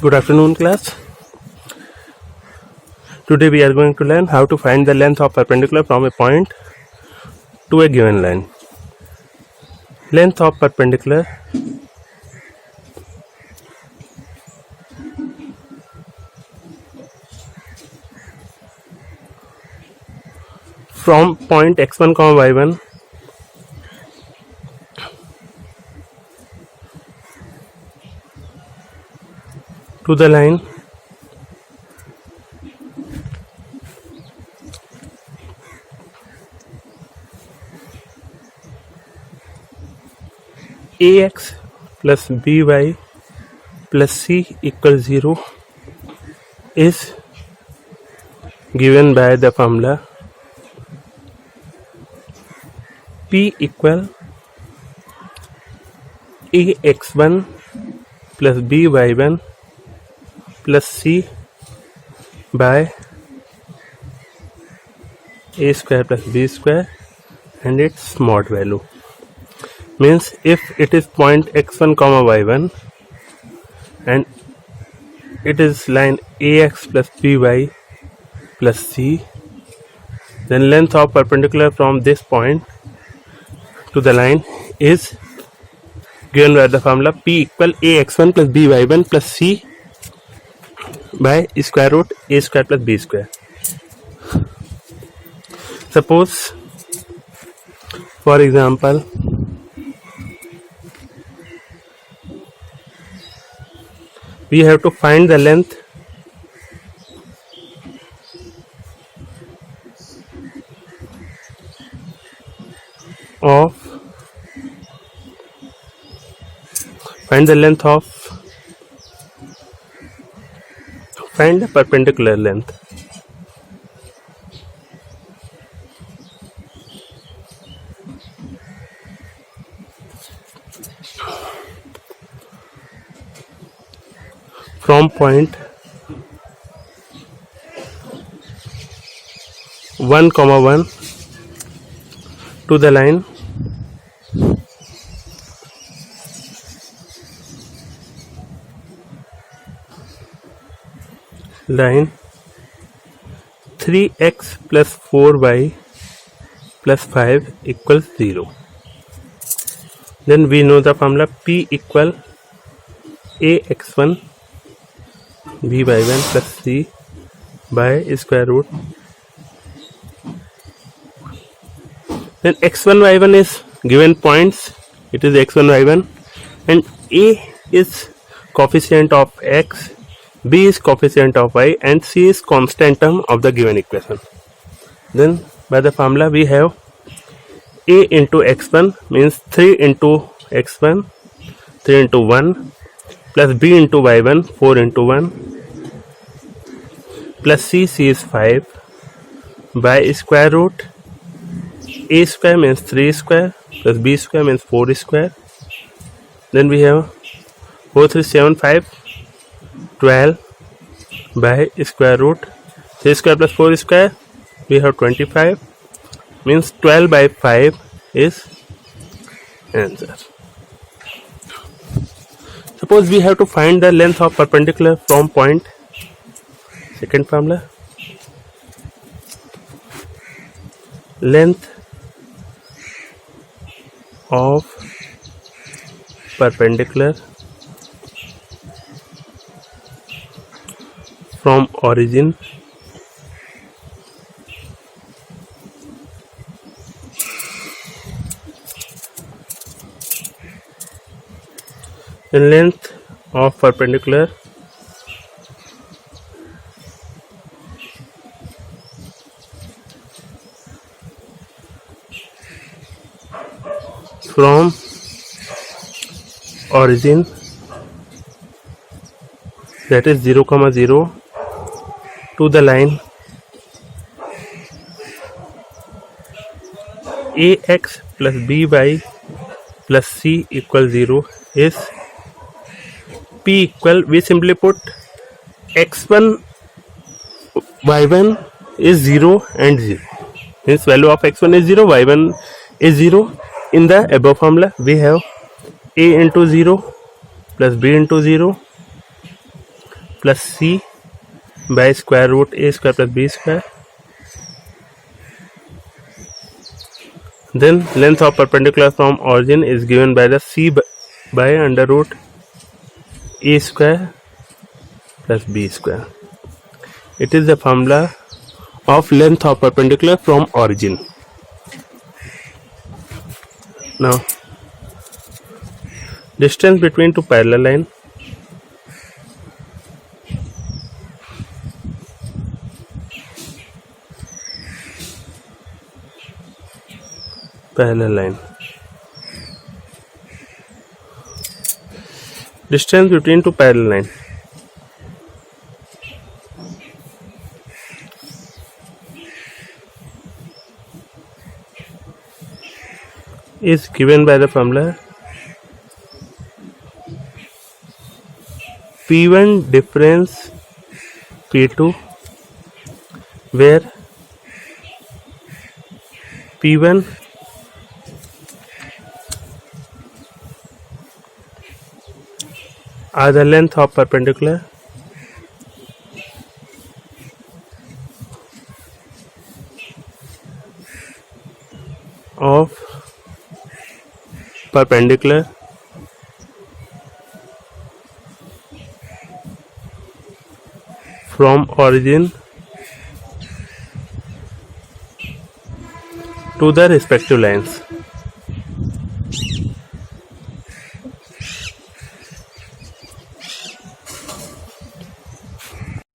Good afternoon, class. Today we are going to learn how to find the length of perpendicular from a point to a given line. Length of perpendicular from point x1, y1 to the line ax plus by plus c equals 0 is given by the formula P equal ax1 plus by1 plus c by a square plus b square and its mod value. Means if it is point x1 comma y1 and it is line ax plus by plus c, then length of perpendicular from this point to the line is given by the formula P equal ax1 plus by1 plus c by square root a square plus b square. Suppose, for example, we have to find the length of find the perpendicular length. From point 1, 1 to the line line 3x plus 4y plus 5 equals 0. Then we know the formula P equal ax1 by1 plus c by square root. Then x1 y1 is given points, it is x1 y1, and a is coefficient of x, b is coefficient of y, and c is constant term of the given equation. Then by the formula we have a into x1 means 3 into x1, 3 into 1 plus b into y1, 4 into 1 plus c is 5 by square root a square means 3 square plus b square means 4 square. Then we have 4 3 7 5 12 by square root 3 square plus 4 square, we have 25, means 12 by 5 is answer. Suppose we have to find the length of perpendicular from point, second formula, length of perpendicular from origin the length of perpendicular from origin, that is 0, 0 to the line ax plus by plus c equals 0 is P equal, we simply put x1 y1 is 0 and 0, hence value of x1 is 0, y1 is 0. In the above formula we have a into 0 plus b into 0 plus c by square root a square plus b square. Then length of perpendicular from origin is given by the c by under root a square plus b square. It is the formula of length of perpendicular from origin. Now, distance between two parallel lines. Parallel line. Distance between two parallel lines is given by the formula P1 difference P2, where P1 are the length of perpendicular from origin to the respective lines.